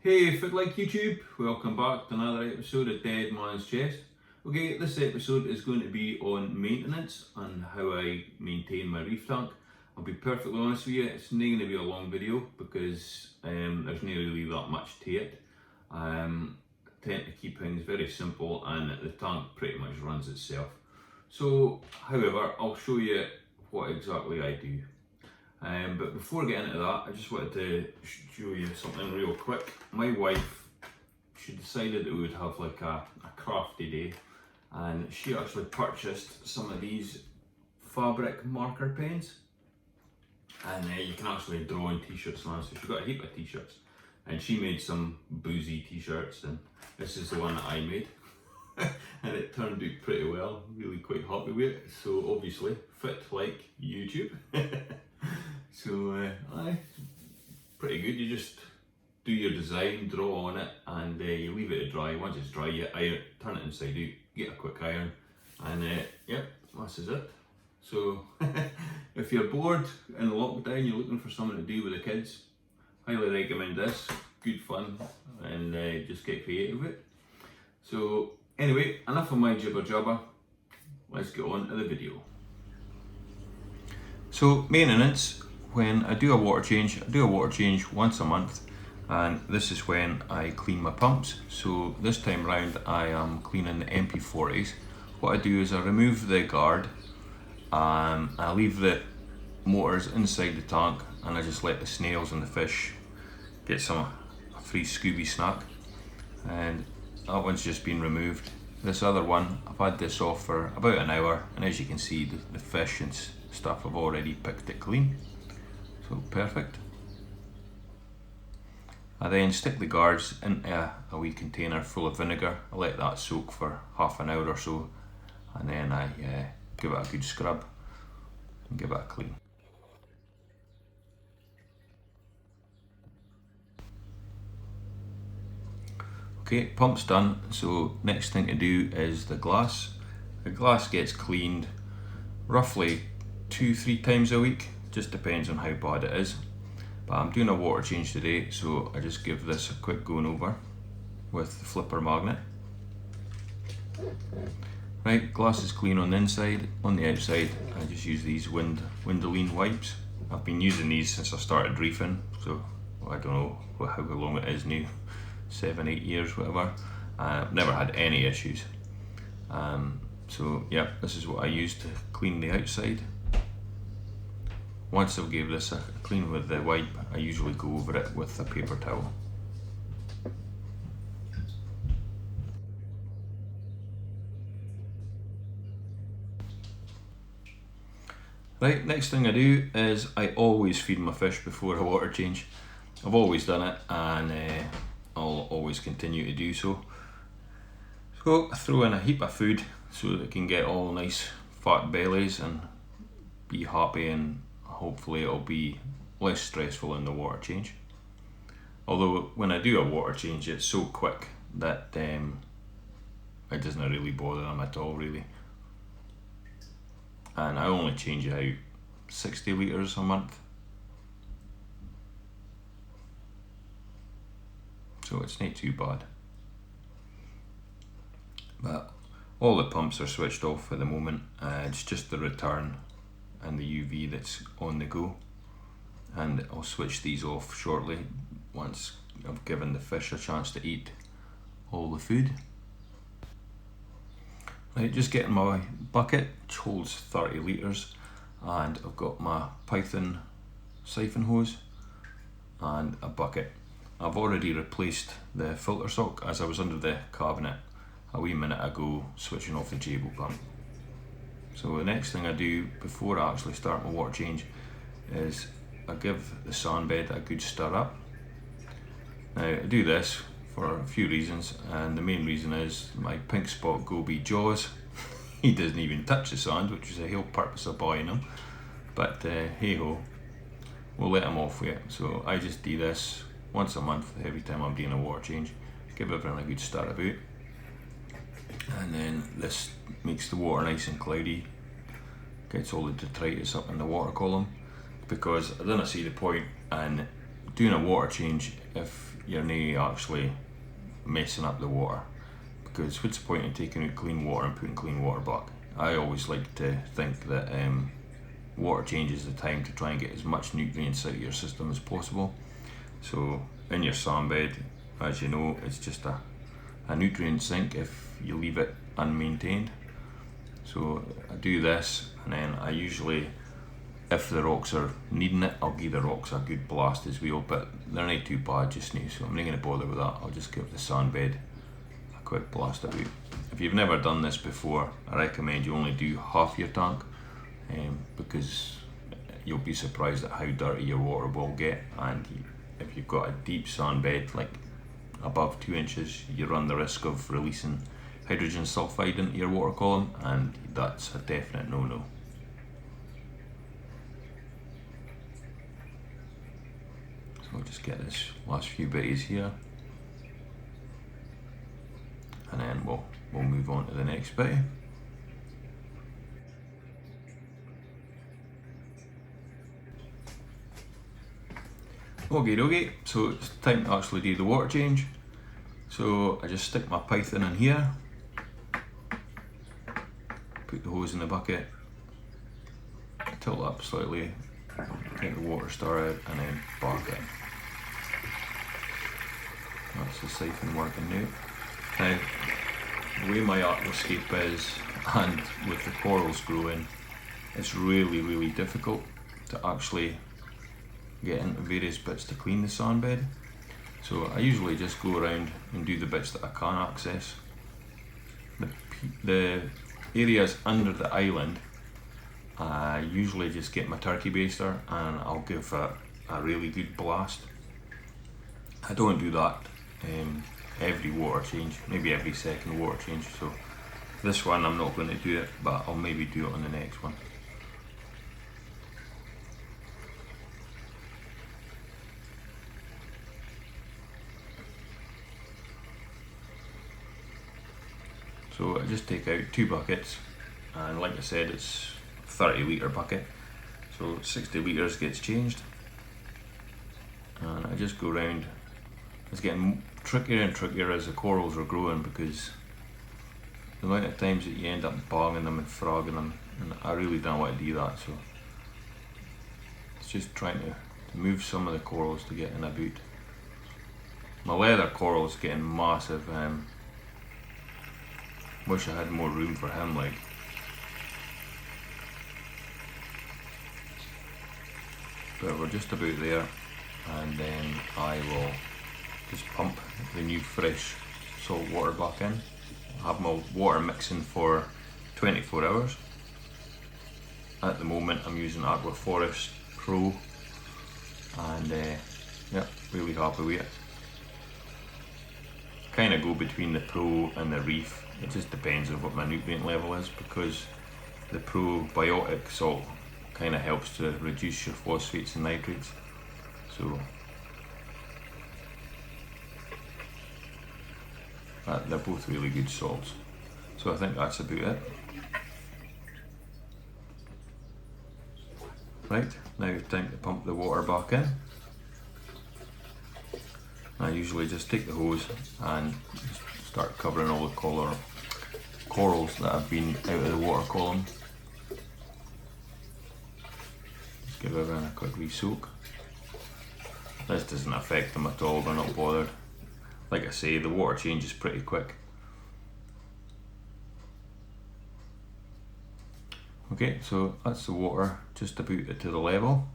Hey Food Like YouTube, welcome back to another episode of Dead Man's Chest. Okay, this episode is going to be on maintenance and how I maintain my reef tank. I'll be perfectly honest with you, it's not going to be a long video because there's not really that much to it. I tend to keep things very simple and the tank pretty much runs itself. So, however, I'll show you what exactly I do. But before I get into that, I just wanted to show you something real quick. My wife, she decided that we would have like a crafty day, and she actually purchased some of these fabric marker pens, and you can actually draw on t-shirts now, so she's got a heap of t-shirts, and she made some boozy t-shirts, and this is the one that I made. And it turned out pretty well, really quite happy with it, so obviously fit like YouTube. So aye, pretty good. You just do your design, draw on it, and you leave it to dry. Once it's dry, you turn it inside out, get a quick iron, and yep, this is it. So if you're bored in lockdown, you're looking for something to do with the kids, highly recommend this. Good fun, and just get creative with it. So anyway, enough of my jibber jabber. Let's get on to the video. So maintenance. When I do a water change, I do a water change once a month, and this is when I clean my pumps. So this time round I am cleaning the MP40s. What I do is I remove the guard, I leave the motors inside the tank, and I just let the snails and the fish get a free Scooby snack, and that one's just been removed. This other one, I've had this off for about an hour, and as you can see the fish and stuff have already picked it clean. So perfect. I then stick the guards into a wee container full of vinegar. I let that soak for half an hour or so, and then I give it a good scrub and give it a clean. Okay, pump's done, so next thing to do is the glass. The glass gets cleaned roughly 2-3 times a week. Just depends on how bad it is, but I'm doing a water change today, so I just give this a quick going over with the flipper magnet. Right, glass is clean on the inside. On the outside I just use these Windoline wipes. I've been using these since I started reefing, so I don't know how long it is now, 7-8 years, whatever. I've never had any issues. So yeah, this is what I use to clean the outside. Once I've gave this a clean with the wipe, I usually go over it with a paper towel. Right, next thing I do is I always feed my fish before a water change. I've always done it, and I'll always continue to do so. So I throw in a heap of food so they can get all nice fat bellies and be happy, and hopefully it'll be less stressful in the water change. Although when I do a water change, it's so quick that it doesn't really bother them at all, really. And I only change out 60 litres a month, so it's not too bad. But all the pumps are switched off at the moment. It's just the return and the UV that's on the go, and I'll switch these off shortly once I've given the fish a chance to eat all the food. Right, just getting my bucket, which holds 30 litres, and I've got my Python siphon hose and a bucket. I've already replaced the filter sock as I was under the cabinet a wee minute ago switching off the Jabo pump. So the next thing I do before I actually start my water change is I give the sand bed a good stir up. Now I do this for a few reasons, and the main reason is my pink spot goby Jaws. He doesn't even touch the sand, which is the whole purpose of buying him, but hey ho, we'll let him off with it. So I just do this once a month every time I'm doing a water change, give everyone a good stir about. And then this makes the water nice and cloudy, gets all the detritus up in the water column, because I don't see the point in doing a water change if you're not actually messing up the water, because what's the point in taking out clean water and putting clean water back? I always like to think that water change is the time to try and get as much nutrients out of your system as possible. So in your sand bed, as you know, it's just a nutrient sink if you leave it unmaintained. So I do this, and then I usually, if the rocks are needing it, I'll give the rocks a good blast as well, but they're not too bad just now, so I'm not going to bother with that. I'll just give the sand bed a quick blast about. If you've never done this before, I recommend you only do half your tank, because you'll be surprised at how dirty your water will get, and if you've got a deep sand bed, like above 2 inches, you run the risk of releasing hydrogen sulfide into your water column, and that's a definite no-no. So I'll just get this last few bitties here, and then we'll move on to the next bit. Okay, so it's time to actually do the water change. So I just stick my python in here, put the hose in the bucket, tilt it up slightly, take the water star out, and then bark it. That's the siphon working now. Now, the way my aquascape is, and with the corals growing, it's really difficult to actually get into various bits to clean the sand bed. So I usually just go around and do the bits that I can access. The areas under the island, I usually just get my turkey baster and I'll give a really good blast. I don't do that every water change, maybe every second water change. So this one I'm not going to do it, but I'll maybe do it on the next one. So I just take out 2 buckets, and like I said, it's 30 litre bucket, so 60 litres gets changed, and I just go around. It's getting trickier and trickier as the corals are growing, because the amount of times that you end up banging them and frogging them, and I really don't want to do that. So it's just trying to move some of the corals to get in a boot. My leather coral's getting massive. Wish I had more room for him, like. But we're just about there, and then I will just pump the new fresh salt water back in. I have my water mixing for 24 hours. At the moment I'm using Aqua Forest Pro, and yeah, really happy with it. Kind of go between the Pro and the Reef. It just depends on what my nutrient level is, because the probiotic salt kind of helps to reduce your phosphates and nitrates. So they're both really good salts. So I think that's about it. Right, now it's time to pump the water back in. I usually just take the hose and just start covering all the corals that have been out of the water column. Just give everything a quick re-soak. This doesn't affect them at all, they're not bothered. Like I say, the water change is pretty quick. Okay, so that's the water just about to the level.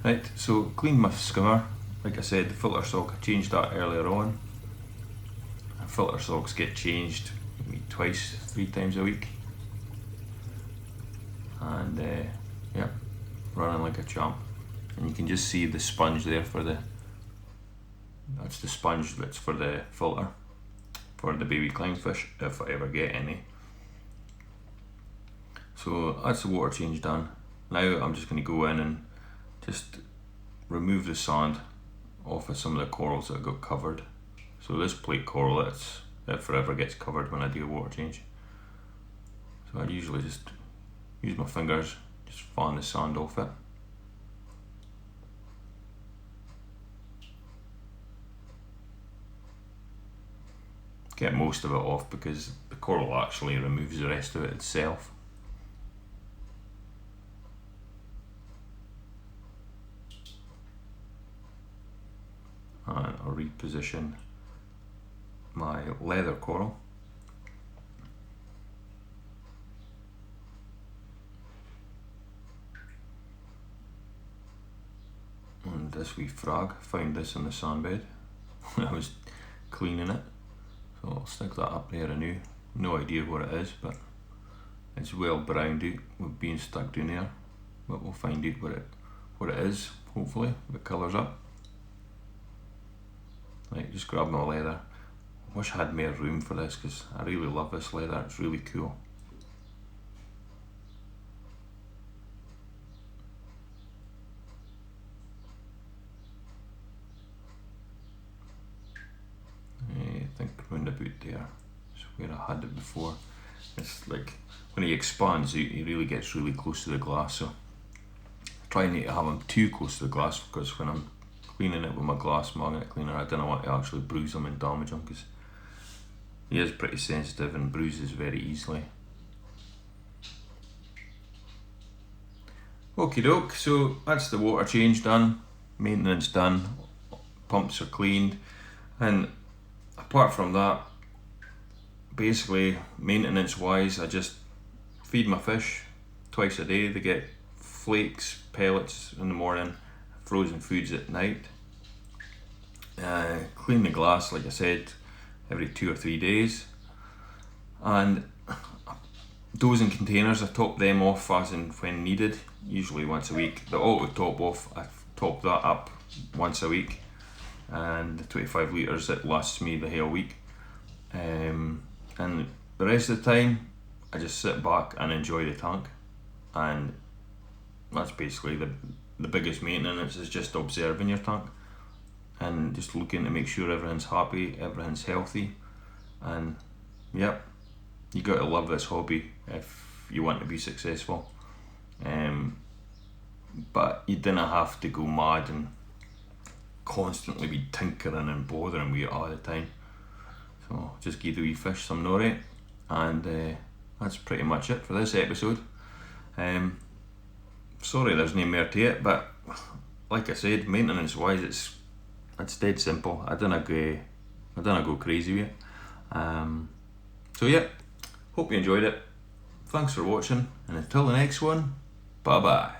Right, so clean my skimmer. Like I said, the filter sock, I changed that earlier on. Filter socks get changed maybe 2-3 times a week. And yeah, running like a champ. And you can just see the sponge there that's the sponge that's for the filter, for the baby clownfish, if I ever get any. So that's the water change done. Now I'm just going to go in and just remove the sand off of some of the corals that got covered. So this plate coral, it forever gets covered when I do a water change. So I usually just use my fingers, just fan the sand off it. get most of it off because the coral actually removes the rest of it itself. And I'll reposition my leather coral. And this wee frog, found this in the sandbed when I was cleaning it. So I'll stick that up there anew. No idea what it is, but it's well browned out with being stuck down there. But we'll find out what it is, hopefully, if it colours up. Right, just grab my leather. Wish I had more room for this because I really love this leather, it's really cool. I think round about there is where I had it before. It's like when he expands, he really gets really close to the glass. So try not to have him too close to the glass because when I'm cleaning it with my glass magnet cleaner, I don't want to actually bruise him and damage him because he is pretty sensitive and bruises very easily. Okie doke, so that's the water change done, maintenance done, pumps are cleaned, and apart from that, basically maintenance wise, I just feed my fish twice a day. They get flakes, pellets in the morning, frozen foods at night. Clean the glass, like I said, every 2 or 3 days, and those in containers, I top them off as and when needed, usually once a week. The auto top off, I top that up once a week, and the 25 litres, it lasts me the whole week. And the rest of the time, I just sit back and enjoy the tank, and that's basically the biggest maintenance is just observing your tank and just looking to make sure everything's happy, everything's healthy, and yep, you got to love this hobby if you want to be successful. But you didn't have to go mad and constantly be tinkering and bothering with it all the time. So just give the wee fish some nori, and that's pretty much it for this episode. Sorry there's no more to it, but like I said, maintenance wise it's dead simple. I don't go crazy with it. So yeah, hope you enjoyed it. Thanks for watching, and until the next one, bye bye.